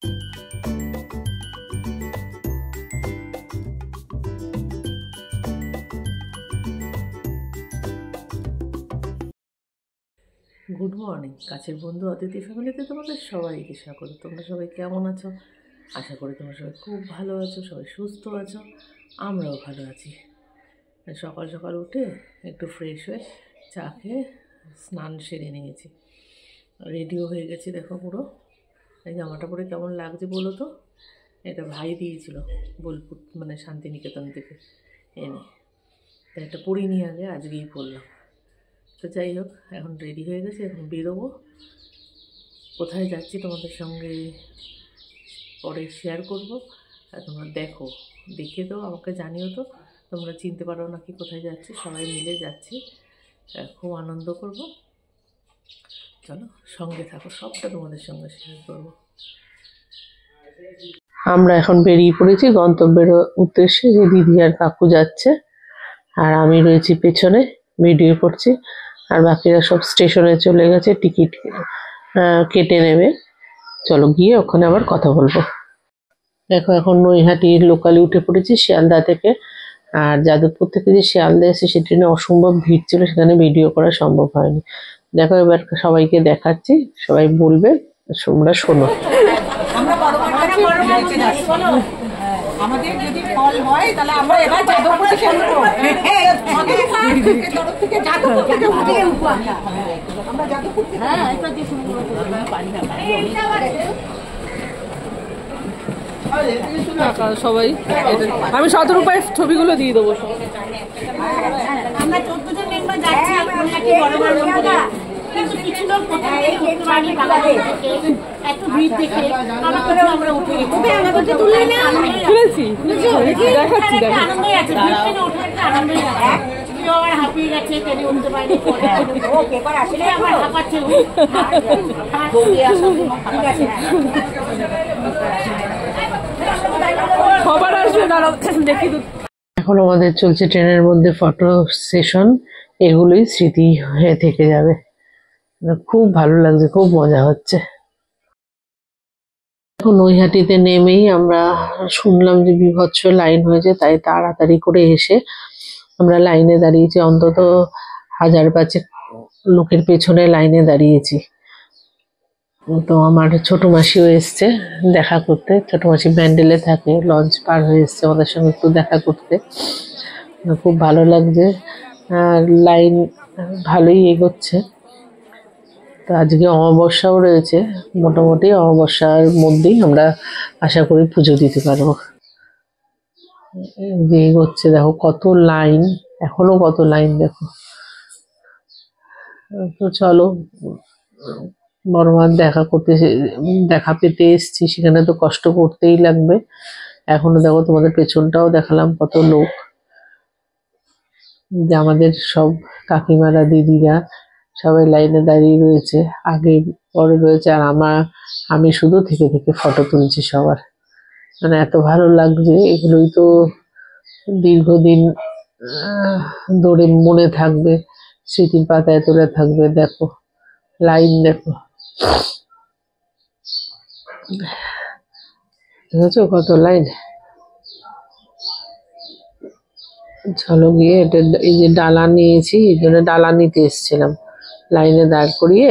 Good morning কাছের বন্ধু অতিথি ফ্যামিলিতে তোমাদের সবাইকে স্বাগত। তোমরা সবাই কেমন আছো? আশা করি তোমরা সবাই খুব ভালো আছো, সবাই সুস্থ আছো, আমরাও ভালো আছি। সকাল সকাল উঠে একটু ফ্রেশ হয়ে চা খেয়ে স্নান সেরে নিয়েছি, রেডিও হয়ে গেছি। দেখো পুরো এই জামাটা পরে কেমন লাগছে বলো তো? এটা ভাই দিয়েছিল বোলপুর মানে শান্তিনিকেতন থেকে এনে, তাই এটা পরিনি আগে, আজকেই পরলাম। তো যাই হোক, এখন রেডি হয়ে গেছে, এখন বেরোবো। কোথায় যাচ্ছি তোমাদের সঙ্গে পরে শেয়ার করব, আর তোমরা দেখে তো আমাকে জানিও তো তোমরা চিনতে পারো নাকি কোথায় যাচ্ছি। সবাই মিলে যাচ্ছি, খুব আনন্দ করব। চলো সঙ্গে থাকো, সবটা তোমাদের সঙ্গে শেয়ার করব। আমরা এখন বেরিয়ে পড়েছি গন্তব্যের উদ্দেশ্যে। যে দিদি আর কাকু যাচ্ছে, আর আমি রয়েছি পেছনে ভিডিও করছি, আর বাকিরা সব স্টেশনে চলে গেছে, টিকিট কেটে নেবে। চলো গিয়ে ওখানে আবার কথা বলবো। দেখো এখন নৈহাটির লোকালে উঠে পড়েছি শিয়ালদা থেকে। আর যাদবপুর থেকে যে শিয়ালদা এসে সে ট্রেনে অসম্ভব ভিড় ছিল, সেখানে ভিডিও করা সম্ভব হয়নি। দেখো এবার সবাইকে দেখাচ্ছি, সবাই বলবে, তোমরা শোনো। আমাদের যদি ফল হয় তাহলে আমরা এবার যাদবপুর থেকে উঠবো। আমরা যাদবপুর থেকে সবাই আমি 17 রুপায় ছবিগুলো দিয়ে দেবো। আমরা 14 জন মেম্বার যাচ্ছি, কিন্তু কিছু লোক এত ভিড় দেখে আমরা উঠে গেছি। আনন্দই আছে, আনন্দই আছে। আবার হাঁপিয়ে গেছে, ট্রেনে উঠতে পারিনি, আসলে আবার হাঁপাচ্ছে। খবর আসবে দেখি। এখন আমাদের চলছে ট্রেনের মধ্যে ফটো সেশন, এগুলোই স্মৃতি হয়ে থেকে যাবে। খুব ভালো লাগছে, খুব মজা হচ্ছে। এখন নৈহাটিতে নেমেই আমরা শুনলাম যে বিভৎস লাইন হয়েছে, তাই তাড়াতাড়ি করে এসে আমরা লাইনে দাঁড়িয়েছি। অন্তত 1000-5 লোকের পেছনে লাইনে দাঁড়িয়েছি। তো আমার ছোট মাসিও এসছে দেখা করতে, ছোট মাসি ব্যান্ডেলে থাকে, লঞ্চ পার হয়ে এসছে আমাদের সঙ্গে একটু দেখা করতে। খুব ভালো লাগছে, আর লাইন ভালোই এগোচ্ছে। তো আজকে অমাবস্যাও রয়েছে, মোটামুটি অমাবস্যার মধ্যেই আমরা আশা করি পুজো দিতে পারবো। এগোচ্ছে, দেখো কত লাইন, এখনো কত লাইন দেখো। তো চলো, বড় মার দেখা পেতে এসছি, সেখানে তো কষ্ট করতেই লাগবে। এখনো দেখো তোমাদের পেছনটাও দেখালাম কত লোক, যে আমাদের সব কাকিমারা দিদিরা সবাই লাইনে দাঁড়িয়ে রয়েছে, আগে পরে রয়েছে। আর আমি শুধু থেকে থেকে ফটো তুলছি সবার, মানে এত ভালো লাগছে। এগুলোই তো দীর্ঘদিন ধরে মনে থাকবে, স্মৃতির পাতায় তুলে থাকবে। দেখো লাইন, দেখো দেখেছো কত লাইন। চলো গিয়ে এই যে ডালা নিয়েছি, এই জন্য ডালা নিতে এসেছিলাম, লাইনে দাঁড় করিয়ে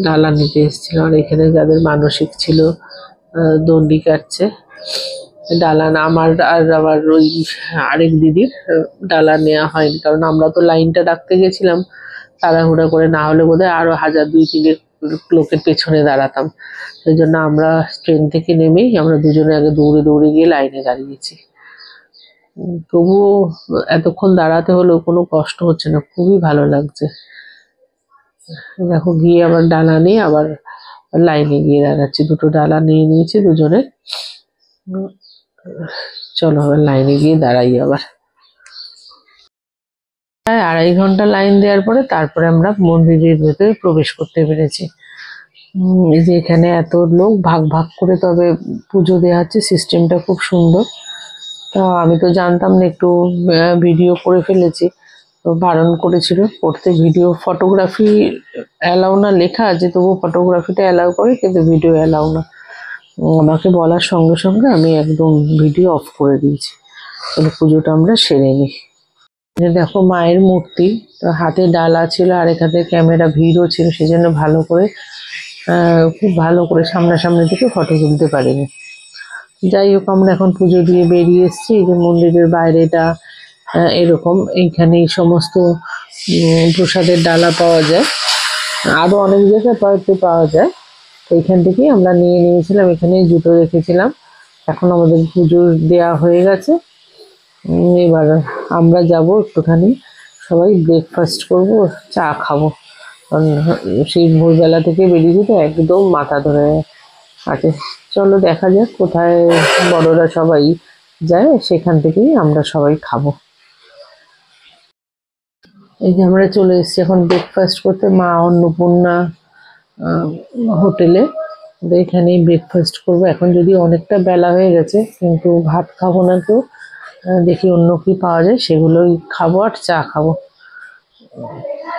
ডালা নিতে এসেছিলাম। আর এখানে যাদের মানসিক ছিল দণ্ডি কাটছে। ডালা আমার আর আমার ওই আরেক দিদির ডালা নেওয়া হয়নি, কারণ আমরা তো লাইনটা রাখতে গেছিলাম তাড়াহুড়া করে, না হলে বোধহয় আরো 1000-2-3 লোকের পেছনে দাঁড়াতাম। সেই জন্য আমরা ট্রেন থেকে নেমেই আমরা দুজনে আগে দৌড়ে দৌড়ে গিয়ে লাইনে দাঁড়িয়েছি। তবুও এতক্ষণ দাঁড়াতে হলেও কোনো কষ্ট হচ্ছে না, খুবই ভালো লাগছে। দেখো গিয়ে আবার ডালা নিয়ে আবার লাইনে গিয়ে দাঁড়াচ্ছি, দুটো ডালা নিয়ে নিয়েছি দুজনে। চলো আবার লাইনে গিয়ে দাঁড়াই আবার। 2.5 ঘন্টা লাইন দেওয়ার পরে তারপরে আমরা মন্দিরের ভেতরে প্রবেশ করতে পেরেছি। এই যে এখানে এত লোক ভাগ ভাগ করে তবে পুজো দেওয়া হচ্ছে, সিস্টেমটা খুব সুন্দর। তা আমি তো জানতাম না, একটু ভিডিও করে ফেলেছি। তো বারণ করেছিল করতে, ভিডিও ফটোগ্রাফি অ্যালাউ না লেখা আছে, তবু ফটোগ্রাফিটা অ্যালাউ করে কিন্তু ভিডিও অ্যালাউ না। আমাকে বলার সঙ্গে সঙ্গে আমি একদম ভিডিও অফ করে দিয়েছি। তাহলে পুজোটা আমরা সেরে নিই। দেখো মায়ের মূর্তি, তো হাতে ডালা ছিল আর এখানে ক্যামেরা ভিড়ও ছিল, সেই জন্য ভালো করে খুব ভালো করে সামনাসামনি থেকে ফটো তুলতে পারিনি। যাই হোক, আমরা এখন পুজো দিয়ে বেরিয়ে এসেছি। এই যে মন্দিরের বাইরেটা এরকম, এইখানে এই সমস্ত প্রসাদের ডালা পাওয়া যায়, আরো অনেক জায়গায় পাওয়া যায়। তো এইখান থেকেই আমরা নিয়ে নিয়েছিলাম, এখানেই জুতো রেখেছিলাম। এখন আমাদের পুজো দেওয়া হয়ে গেছে। এবার আমরা যাব একটুখানি সবাই ব্রেকফাস্ট করব, চা খাবো, কারণ সেই ভোরবেলা থেকে বেরিয়েছি তো একদম মাথা ধরে আছে। চলো দেখা যাক কোথায় বড়রা সবাই যায়, সেখান থেকেই আমরা সবাই খাবো। এই যে আমরা চলে এসেছি এখন ব্রেকফাস্ট করতে মা অন্নপূর্ণা হোটেলে। তো এখানেই ব্রেকফাস্ট করবো। এখন যদি অনেকটা বেলা হয়ে গেছে, কিন্তু ভাত খাবো না, তো দেখি অন্য কি পাওয়া যায় সেগুলোই খাবো আর চা খাবো।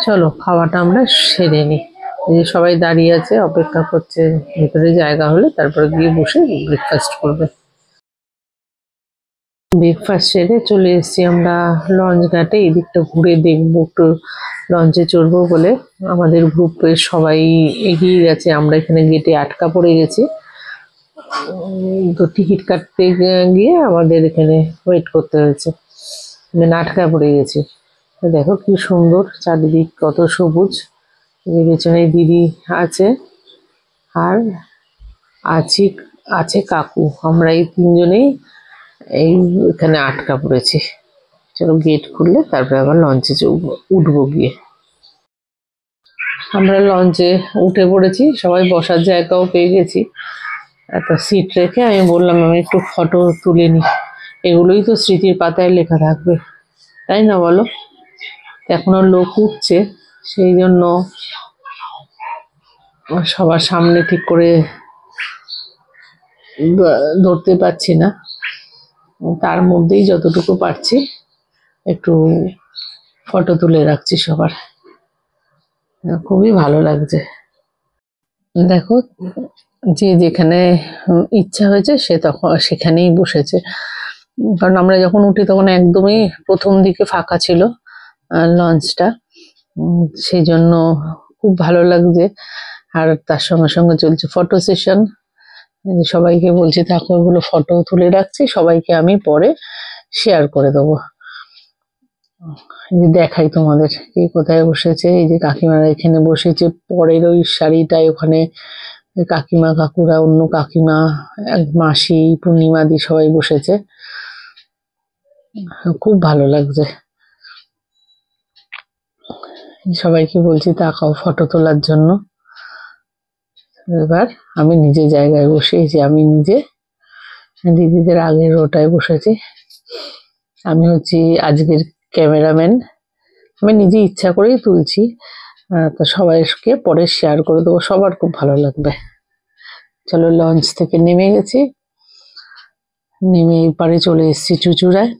চলো খাওয়াটা আমরা সেরে নিই। এই যে সবাই দাঁড়িয়ে আছে অপেক্ষা করছে, ভেতরে জায়গা হলে তারপরে গিয়ে বসে ব্রেকফাস্ট করবে। ব্রেকফাস্ট সেরে চলে এসেছি আমরা লঞ্চ ঘাটে, এই দিকটা ঘুরে দেখবো, একটু লঞ্চে চড়বো বলে আমাদের গ্রুপের সবাই এগিয়ে গেছে। আমরা এখানে গেটে আটকা পড়ে গেছি, তো টিকিট কাটতে গিয়ে আমাদের এখানে ওয়েট করতে হয়েছে, মানে আটকা পড়ে গেছি। দেখো কি সুন্দর চারিদিক, কত সবুজ। পেছনে দিদি আছে আর আছে কাকু, আমরা এই তিনজনেই এখানে আটকা পড়েছি। চলো গেট খুললে তারপরে আবার লঞ্চে উঠবো গিয়ে। আমরা লঞ্চে উঠে পড়েছি, সবাই বসার জায়গাও পেয়ে গেছি। একটা সিট রেখে আমি বললাম আমি একটু ফটো তুলে নিই, এগুলোই তো স্মৃতির পাতায় লেখা থাকবে, তাই না বলো? এখনো লোক উঠছে, সেই জন্য সবার সামনে ঠিক করে ধরতে পারছি না, তার মধ্যেই যতটুকু পারছি একটু ফটো তুলে রাখছি সবার। খুবই ভালো লাগছে। দেখো যে যেখানে ইচ্ছা হয়েছে সে তখন সেখানেই বসেছে, কারণ আমরা যখন উঠি তখন একদমই প্রথম দিকে ফাঁকা ছিল লঞ্চটা, সেই জন্য খুব ভালো লাগছে। আর তার সঙ্গে সঙ্গে চলছে ফটো সেশন, সবাইকে বলছি থাকো ওগুলো ফটো তুলে রাখছি, সবাইকে আমি পরে শেয়ার করে দেবো। দেখাই তোমাদের কে কোথায় বসেছে। এই যে কাকিমারা এখানে বসেছে, পরের ওই শাড়িটায় ওখানে কাকিমা কাকুরা, অন্য কাকিমা, এক মাসি, পূর্ণিমাদি সবাই বসেছে, খুব ভালো লাগছে। সবাইকে বলছি তাকাও ফটো তোলার জন্য। এবার আমি নিজে জায়গায় বসে, এই যে আমি নিজে দিদিদের আগের রোটায় বসেছি। আমি হচ্ছি আজকের ক্যামেরাম্যান, আমি নিজে ইচ্ছা করেই তুলছি, তো সবাইকে পরে শেয়ার করে দেবো, সবার খুব ভালো লাগবে। চলো লঞ্চ থেকে নেমে গেছি, নেমে এপারে চলে এসেছি চুঁচুড়ায়।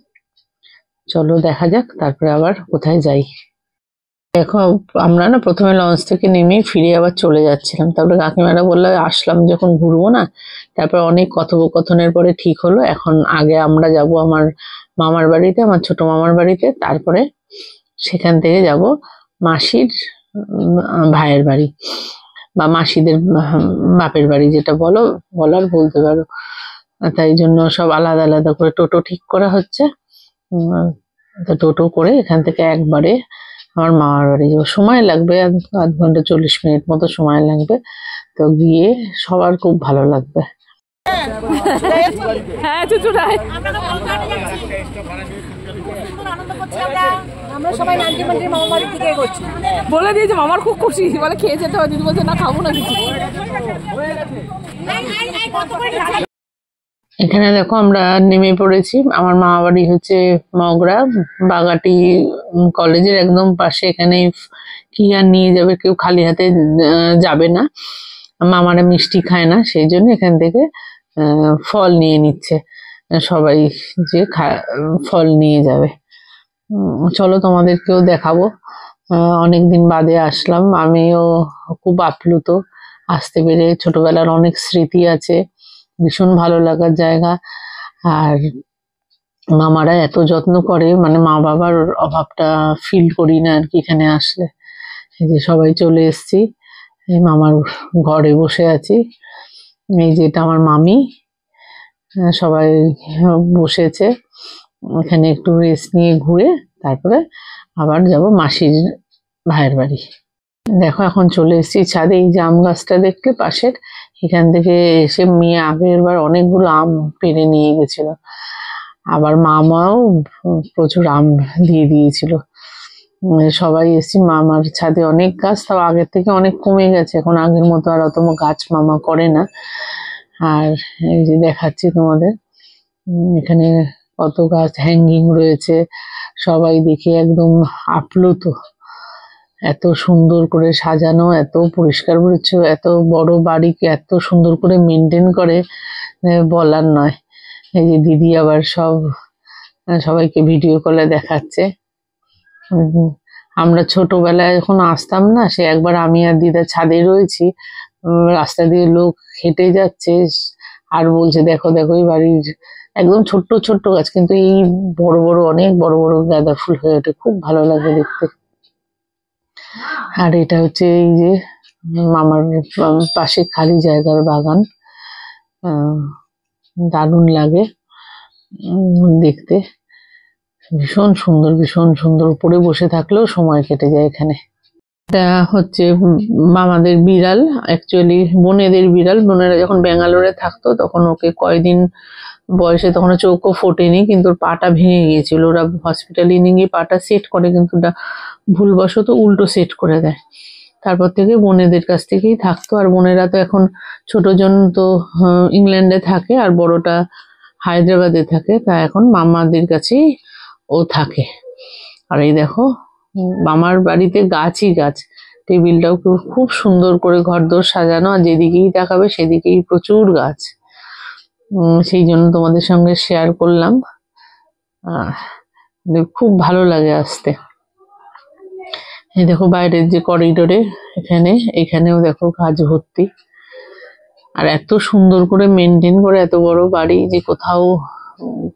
চলো দেখা যাক তারপরে আবার কোথায় যাই। দেখো আমরা না প্রথমে লঞ্চ থেকে নেমে ফিরে আবার চলে যাচ্ছিলাম, তারপরে কাকিমারা বললো আসলাম যখন ঘুরবো না, তারপর অনেক কথোপকথনের পরে ঠিক হলো এখন আগে আমরা যাব আমার মামার বাড়িতে, আমার ছোট মামার বাড়িতে, তারপরে সেখান থেকে যাব মাসির ভাইয়ের বাড়ি বা মাসিদের বাপের বাড়ি, যেটা বলার বলতে পারো। তাই জন্য সব আলাদা আলাদা করে টোটো ঠিক করা হচ্ছে। তো টোটো করে এখান থেকে একবারে আমার মামার বাড়ি যাবো, সময় লাগবে আধ ঘন্টা 40 মিনিট মতো সময় লাগবে। তো গিয়ে সবার খুব ভালো লাগবে। হ্যাঁ চুচুড়ায় আমরা সবাই নাইনটি মামার বাড়ির থেকে এগোচ্ছি, বলে দিয়েছে মামার খুব খুশি, বলে খেয়ে যেতে হয়। দিদি বলছে না খাবো না কিছু। এখানে দেখো আমরা নেমে পড়েছি, আমার মামা বাড়ি হচ্ছে মগরা, বাগাটি কলেজের একদম পাশে। এখানে কি আর নিয়ে যাবে, কেউ খালি হাতে যাবে না, মামারা মিষ্টি খায় না, সেই জন্য এখান থেকে ফল নিয়ে নিচ্ছে সবাই, যে ফল নিয়ে যাবে। চলো তোমাদেরকেও দেখাবো। অনেকদিন বাদে আসলাম, আমিও খুব আপ্লুত আসতে পেরে। ছোটবেলার অনেক স্মৃতি আছে, ভীষণ ভালো লাগার জায়গা। আর মামারা এত যত্ন করে, মানে মা বাবার অভাবটা ফিল করি না আর কি এখানে আসলে। এই যে সবাই চলে এসেছি, এই মামার ঘরে বসে আছি। এই যে এটা আমার মামি, সবাই বসেছে। এখানে একটু রেস্ট নিয়ে ঘুরে তারপরে আবার যাব মাসির ভাইয়ের বাড়ি। দেখো এখন চলে এসেছি ছাদে। এই যে আম গাছটা দেখলে পাশের, এখান থেকে এসে মেয়ে আগের বার অনেকগুলো আম পেড়ে নিয়ে গেছিল। আবার মামাও প্রচুর আম দিয়ে দিয়েছিল। সবাই এসেছি। মামার ছাদে অনেক গাছ, তাও আগের থেকে অনেক কমে গেছে, এখন আগের মতো আর অত গাছ মামা করে না। আর এই যে দেখাচ্ছি তোমাদের, এখানে কত গাছ হ্যাঙ্গিং রয়েছে, সবাই দেখে একদম আপ্লুত। এত সুন্দর করে সাজানো, এত পরিষ্কার পরিচ্ছন্ন, এত বড় বাড়িকে এত সুন্দর করে মেনটেন করে, বলার নয়। এই যে দিদি আবার সবাইকে ভিডিও কলে দেখাচ্ছে। আমরা ছোটবেলায় যখন আসতাম না, সে একবার আমি আর দিদা ছাদে রয়েছি, রাস্তা দিয়ে লোক হেঁটে যাচ্ছে আর বলছে দেখো দেখো এই বাড়ির একদম ছোট্ট ছোট্ট গাছ, কিন্তু এই বড় বড় অনেক বড় বড় গাঁদা ফুল হয়ে ওঠে, খুব ভালো লাগে দেখতে। আর এটা হচ্ছে এই যে মামার পাশে খালি জায়গার বাগান, দারুণ লাগে দেখতে, ভীষণ সুন্দর ভীষণ সুন্দর। উপরে বসে থাকলেও সময় কেটে যায় এখানে। এটা হচ্ছে মামাদের বিড়াল, অ্যাকচুয়ালি বোনেদের বিড়াল। বোনেরা যখন ব্যাঙ্গালোরে থাকতো তখন ওকে কয়দিন বয়সে তখন চোখও ফোটেনি, কিন্তু ওর পাটা ভেঙে গিয়েছিল। ওরা হসপিটালে নিয়ে গিয়ে পাটা সেট করে, কিন্তু ওটা ভুলবশত উল্টো সেট করে দেয়। তারপর থেকে বোনেদের কাছ থেকেই থাকতো। আর বোনেরা তো এখন ছোটজন তো ইংল্যান্ডে থাকে আর বড়টা হায়দ্রাবাদে থাকে, তা এখন মামাদের কাছেই ও থাকে। আর এই দেখো মামার বাড়িতে গাছই গাছ, টেবিলটাও খুব সুন্দর করে ঘরদোর সাজানো, আর যেদিকেই তাকাবে সেদিকেই প্রচুর গাছ। সেই জন্য তোমাদের সঙ্গে শেয়ার করলাম। খুব ভালো লাগে আসতে। এই দেখো বাইরের যে করিডোরে, এখানেও দেখো গাছ ভর্তি। আর এত সুন্দর করে মেনটেন করে, এত বড় বাড়ি যে কোথাও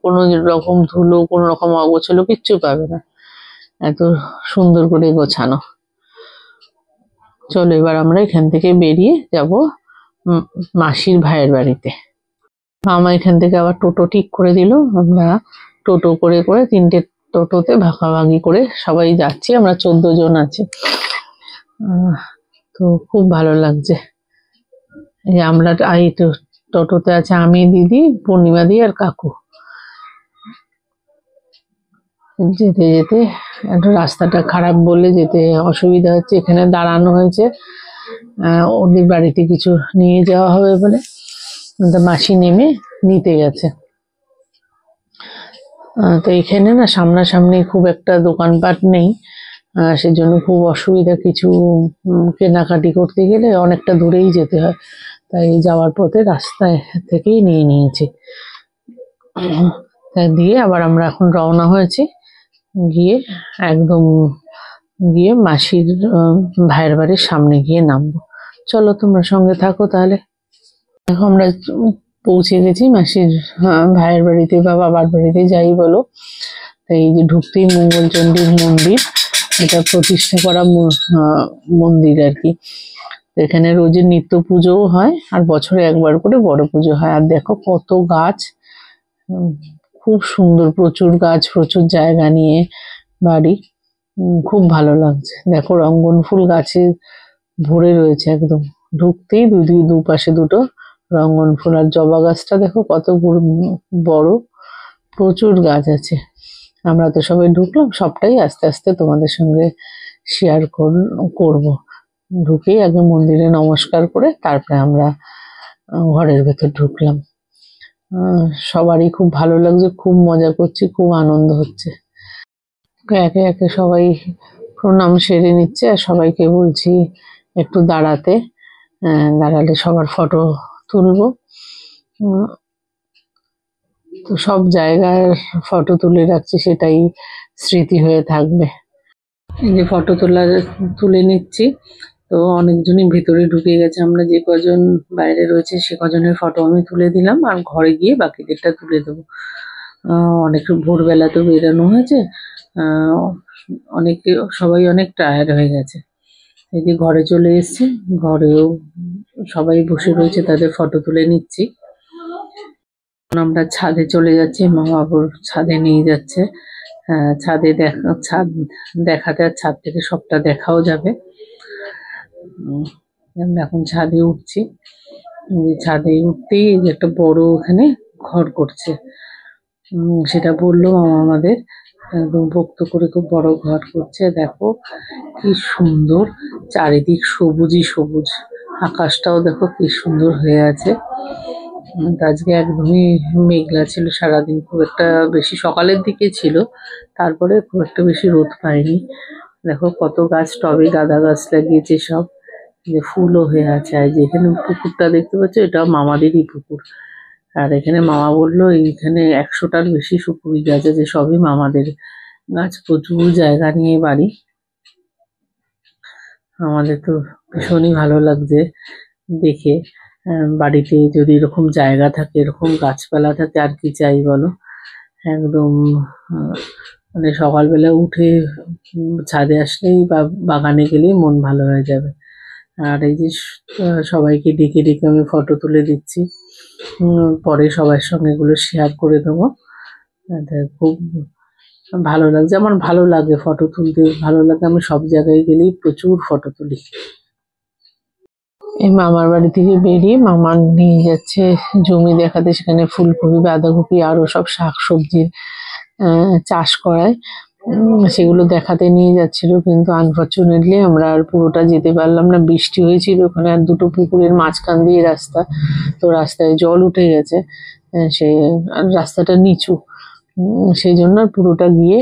কোনো রকম ধুলো, কোনো রকম অগোছালো কিচ্ছু পাবে না, এত সুন্দর করে গোছানো। চলো এবার আমরা এখান থেকে বেরিয়ে যাব মাসির ভাইয়ের বাড়িতে। মামা এখান থেকে আবার টোটো ঠিক করে দিল। আমরা টোটো করে করে 3টে টোটোতে ভাগাভাগি করে সবাই যাচ্ছি। আমরা 14 জন আছি। তো খুব ভালো লাগছে। এই আমরা এই টোটোতে আছে আমি, দিদি, পূর্ণিমা দি আর কাকু। যেতে যেতে একটু রাস্তাটা খারাপ বলে যেতে অসুবিধা হচ্ছে, এখানে দাঁড়ানো হয়েছে। ওদের বাড়িতে কিছু নিয়ে যাওয়া হবে বলে মাসি নেমে নিতে গেছে। তো এখানে না সামনাসামনি খুব একটা দোকানপাট নেই, সেজন্য খুব অসুবিধা। কিছু কেনাকাটি করতে গেলে অনেকটা দূরেই যেতে হয়, তাই যাওয়ার পথে রাস্তায় থেকেই নিয়ে নিয়েছি। তাই দিয়ে আবার আমরা এখন রওনা হয়েছি, গিয়ে মাসির ভাইয়ের বাড়ির সামনে গিয়ে নামবো। চলো তোমরা সঙ্গে থাকো তাহলে। দেখো আমরা পৌঁছে গেছি মাসির ভাইয়ের বাড়িতে বা বাবার বাড়িতে, যাই বলো। তাই এই যে ঢুকতেই মঙ্গলচণ্ডীর মন্দির, এটা প্রতিষ্ঠা করা মন্দির আর কি। এখানে রোজের নিত্য পুজোও হয়, আর বছরে একবার করে বড় পুজো হয়। আর দেখো কত গাছ, খুব সুন্দর, প্রচুর গাছ, প্রচুর জায়গা নিয়ে বাড়ি, খুব ভালো লাগছে। দেখো রঙ্গন ফুল গাছে ভরে রয়েছে একদম, ঢুকতেই দুপাশে দুটো রঙ্গন ফুল। আর জবা গাছটা দেখো কত বড়, প্রচুর গাছ আছে। আমরা তো সবাই ঢুকলাম, সবটাই আস্তে আস্তে তোমাদের সঙ্গে শেয়ার করব। ঢুকেই আগে মন্দিরে নমস্কার করে তারপরে আমরা ঘরের ভেতর ঢুকলাম। সবারই খুব ভালো লাগছে, খুব মজা করছি, খুব আনন্দ হচ্ছে। একে একে সবাই প্রণাম সেরে নিচ্ছে, আর সবাইকে বলছি একটু দাঁড়াতে, দাঁড়ালে সবার ফটো তুলবো। তো সব জায়গার ফটো তুলে রাখছি, সেটাই স্মৃতি হয়ে থাকবে। এই যে ফটো তুলে নিচ্ছি, তো অনেকজনই ভেতরে ঢুকে গেছে, আমরা যে কজন বাইরে রয়েছে সে কজনের ফটো আমি তুলে দিলাম, আর ঘরে গিয়ে বাকিদেরটা তুলে দেবো। অনেক ভোরবেলা তো বেরোনো হয়েছে, আহ, অনেকে সবাই অনেক টায়ার্ড হয়ে গেছে। এই যে ঘরে চলে এসেছি, ঘরেও সবাই বসে রয়েছে, তাদের ফটো তুলে নিচ্ছি। আমরা ছাদে চলে যাচ্ছি, মা বাবুর ছাদে নিয়ে যাচ্ছে। ছাদে ছাদ দেখাতে, আর ছাদ থেকে সবটা দেখাও যাবে। আমরা এখন ছাদে উঠছি। ছাদে উঠতেই এই যে একটা বড় এখানে ঘর করছে, সেটা বললো মামা আমাদের। একদম পোক্ত করে খুব বড় ঘর করছে। দেখো কি সুন্দর, চারিদিক সবুজই সবুজ, আকাশটাও দেখো কি সুন্দর হয়ে আছে। আজকে একদমই মেঘলা ছিল সারাদিন, খুব একটা বেশি সকালের দিকে ছিল, তারপরে খুব একটা বেশি রোদ পায়নি। দেখো কত গাছ, টবে গাঁদা গাছ লাগিয়েছে সব, যে ফুলও হয়ে আছে। আর যেখানে পুকুরটা দেখতে পাচ্ছ, এটা মামাদেরই পুকুর। আর এখানে মামা বললো এইখানে 100টার বেশি সুপুরি গাছ আছে, সবই মামাদের গাছ, প্রচুর জায়গা নিয়ে বাড়ি। আমাদের তো ভীষণই ভালো লাগছে দেখে। বাড়িতে যদি এরকম জায়গা থাকে, এরকম গাছপালা থাকে, আর কি চাই বলো। একদম মানে সকালবেলা উঠে ছাদে আসলেই বা বাগানে গেলেই মন ভালো হয়ে যাবে। আর এই যে সবাইকে ডেকে ডেকে আমি ফটো তুলে দিচ্ছি, পরে সবার সঙ্গে এগুলো শেয়ার করে দেবো। খুব ভালো লাগছে, আমার ভালো লাগে ফটো তুলতে, ভালো লাগে। আমি সব জায়গায় গেলেই প্রচুর ফটো তুলি। এই মামার বাড়ি থেকে বেরিয়ে মামা নিয়ে যাচ্ছে জমি দেখাতে, সেখানে ফুলকপি, বাঁধাকপি আরো সব শাকসবজির চাষ করায়, সেগুলো দেখাতে নিয়ে যাচ্ছিল। কিন্তু আনফর্চুনেটলি আমরা আর পুরোটা যেতে পারলাম না, বৃষ্টি হয়েছিল ওখানে, আর দুটো পুকুরের মাঝখান দিয়ে রাস্তা, তো রাস্তায় জল উঠে গেছে। সে রাস্তাটা নিচু, সেই জন্য আর পুরোটা গিয়ে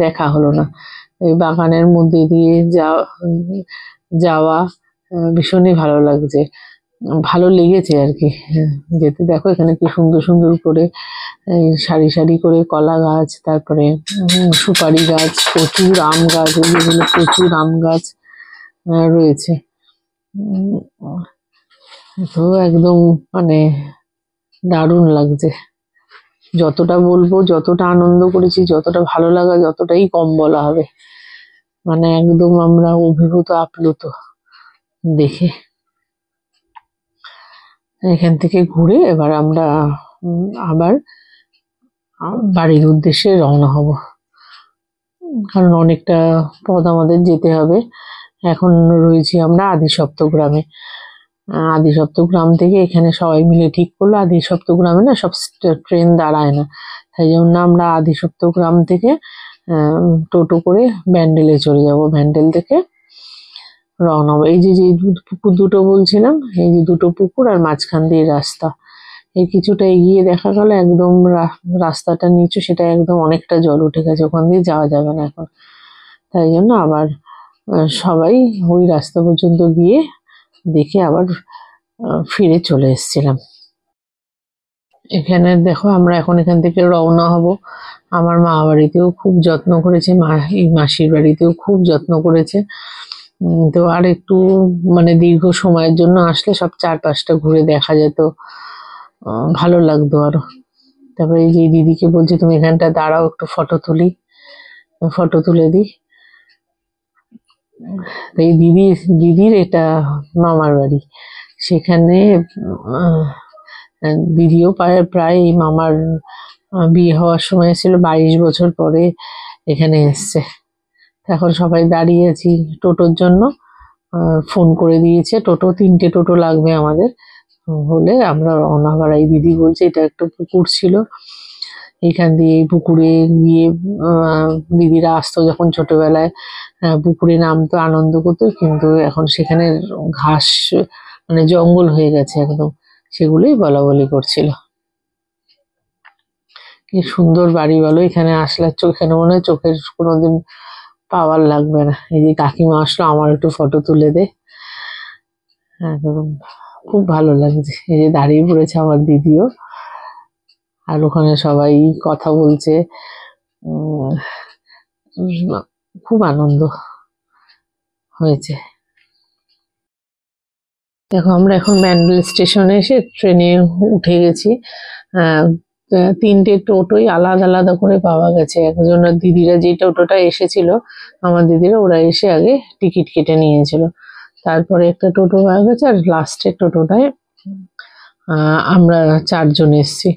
দেখা হলো না। এই বাগানের মধ্যে দিয়ে যাওয়া ভীষণই ভালো লাগছে, ভালো লেগেছে আর কি যেতে। দেখো এখানে কি সুন্দর সুন্দর করে সারি সারি করে কলা গাছ, তারপরে সুপারি গাছ, প্রচুর আম গাছ, যেগুলো প্রচুর আম গাছ রয়েছে। তো একদম মানে দারুণ লাগছে। যতটা বলবো, যতটা আনন্দ করেছি, যতটা ভালো লাগা, যতটাই কম বলা হবে। মানে একদম আমরা অভিভূত আপ্লুত দেখে। এখান থেকে ঘুরে এবার আমরা আবার বাড়ির উদ্দেশ্যে রওনা হব, কারণ অনেকটা পথ আমাদের যেতে হবে। এখন রয়েছি আমরা আদি সপ্তগ্রামে। আদি সপ্তগ্রাম থেকে এখানে সবাই মিলে ঠিক করলো, আদি সপ্তগ্রামে না সব ট্রেন দাঁড়ায় না, তাই জন্য আমরা আদি সপ্তগ্রাম থেকে টোটো করে ব্যান্ডেলে চলে যাব। ব্যান্ডেল থেকে রওনা হবো। এই যে যে পুকুর দুটো বলছিলাম, এই যে দুটো পুকুর আর মাঝখান দিয়ে রাস্তা, এই কিছুটা এগিয়ে দেখা গেল একদম রাস্তাটা নিচু, সেটা একদম অনেকটা জল উঠে গেছে, ওখান দিয়ে যাওয়া যাবে না এখন। তাই জন্য আবার সবাই ওই রাস্তা পর্যন্ত গিয়ে দেখে আবার ফিরে চলে এসেছিলাম। এখানে দেখো আমরা এখন এখান থেকে রওনা হব। আমার মা বাড়িতেও খুব যত্ন করেছে, এই মাসির বাড়িতেও খুব যত্ন করেছে। তো আর একটু মানে দীর্ঘ সময়ের জন্য আসলে সব চারপাশটা ঘুরে দেখা যেত, ভালো লাগতো আরো। তারপরে এই যে দিদিকে বলছি তুমি এখানটা দাঁড়াও, একটু ফটো তুলি, ফটো তুলে দিই। এই দিদির এটা মামার বাড়ি, সেখানে দিদিও প্রায় এই মামার বিয়ে হওয়ার সময় ছিল, 22 বছর পরে এখানে এসছে। এখন সবাই দাঁড়িয়ে আছি টোটোর জন্য, ফোন করে দিয়েছে টোটো, 3টে টোটো লাগবে আমাদের, হলে আমরা রওনা বাড়াই। দিদি বলছে এটা একটা পুকুর ছিল, এখান দিয়ে এই পুকুরে গিয়ে দিদিরা আসতো যখন ছোটবেলায়, পুকুরে নামতো, আনন্দ করতো, কিন্তু এখন সেখানে ঘাস মানে জঙ্গল হয়ে গেছে একদম, সেগুলোই বলা বলি করছিল। কি সুন্দর বাড়ি বলো, এখানে আসলে এখানে মনে হয় চোখের কোনোদিন পাওয়ার লাগবে না। এই যে কাকিমা আসলো, আমার একটু ফটো তুলে দে, একদম খুব ভালো লাগছে। এই যে দাঁড়িয়ে পড়েছে আমার দিদিও, আর ওখানে সবাই কথা বলছে। খুব আনন্দ হয়েছে। দেখো আমরা এখন ব্যান্ডেল স্টেশনে এসে ট্রেনে উঠে গেছি। আহ, 3টে টোটোই আলাদা আলাদা করে পাওয়া গেছে। একজনের দিদিরা যে টোটোটা এসেছিল, আমার দিদিরা, ওরা এসে আগে টিকিট কেটে নিয়েছিল, তারপরে একটা টোটো পাওয়া গেছে, আর লাস্টের টোটোটায় আমরা 4জন এসেছি।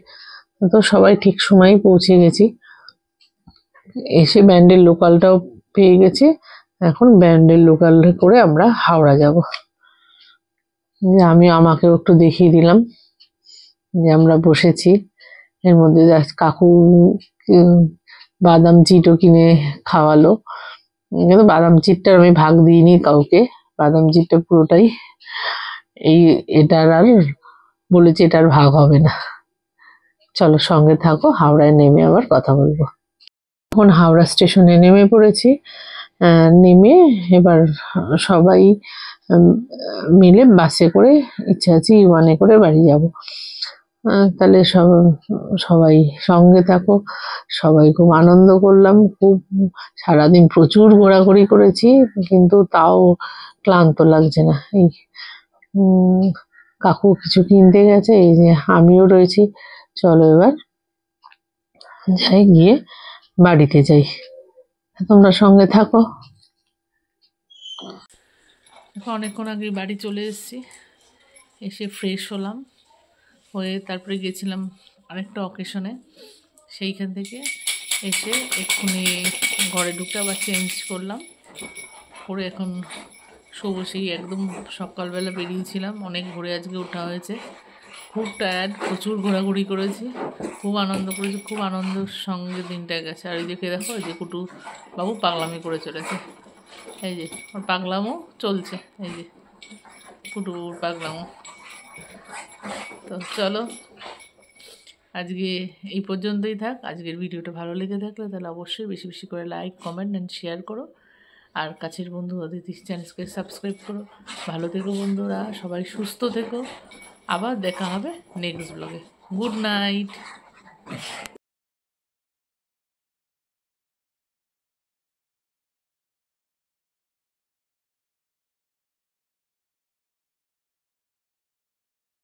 তো সবাই ঠিক সময়েই পৌঁছে গেছি। এসে ব্যান্ডেল লোকালটাও পেয়ে গেছি। এখন ব্যান্ডেল লোকাল করে আমরা হাওড়া যাব। আমি আমাকেও একটু দেখিয়ে দিলাম যে আমরা বসেছি। এর মধ্যে কাকু বাদাম চিটও কিনে খাওয়ালো, কিন্তু বাদাম চিটটার আমি ভাগ দিইনি কাউকে। বাদাম চিটটা পুরোটাই এটার, আর বলেছে এটার ভাগ হবে না। চলো সঙ্গে থাকো, হাওড়ায় নেমে আবার কথা বলবো। এখন হাওড়া স্টেশনে নেমে পড়েছি। নেমে এবার সবাই মিলে বাসে করে, ইচ্ছা আছে E1-এ করে বাড়ি যাব। তাহলে সবাই সঙ্গে থাকো। সবাই খুব আনন্দ করলাম, খুব সারাদিন প্রচুর ঘোরাঘুরি করেছি, কিন্তু তাও ক্লান্ত লাগছে না। এই কাকু কিছু কিনতে গেছে, এই যে আমিও রয়েছি। চলো এবার যাই, গিয়ে বাড়িতে যাই, তোমরা সঙ্গে থাকো। অনেকক্ষণ আগে বাড়ি চলে এসেছি, এসে ফ্রেশ হলাম, হয়ে তারপরে গেছিলাম আরেকটা অকেশনে। সেইখান থেকে এসে এক্ষুনি ঘরে ঢুকে আবার চেঞ্জ করলাম, করে এখন শোবো। সেই একদম সকালবেলা বেরিয়েছিলাম, অনেক ভোরে আজকে ওঠা হয়েছে, খুব টায়ার্ড, প্রচুর ঘোরাঘুরি করেছি, খুব আনন্দ করেছি, খুব আনন্দের সঙ্গে দিনটা গেছে। আর এই দেখে দেখো, এই যে কুটু বাবু পাগলামি করে চলেছে, এই যে ওর পাগলামো চলছে, এই যে কুটুর পাগলামো। তো চলো আজকে এই পর্যন্তই থাক। আজকের ভিডিওটা ভালো লেগে থাকলে তাহলে অবশ্যই বেশি বেশি করে লাইক, কমেন্ট অ্যান্ড শেয়ার করো, আর কাছের বন্ধু অদিতি চ্যানেলকে সাবস্ক্রাইব করো। ভালো থেকো বন্ধুরা, সবাই সুস্থ থেকো। আবার দেখা হবে নেক্সট ব্লগে। Good night.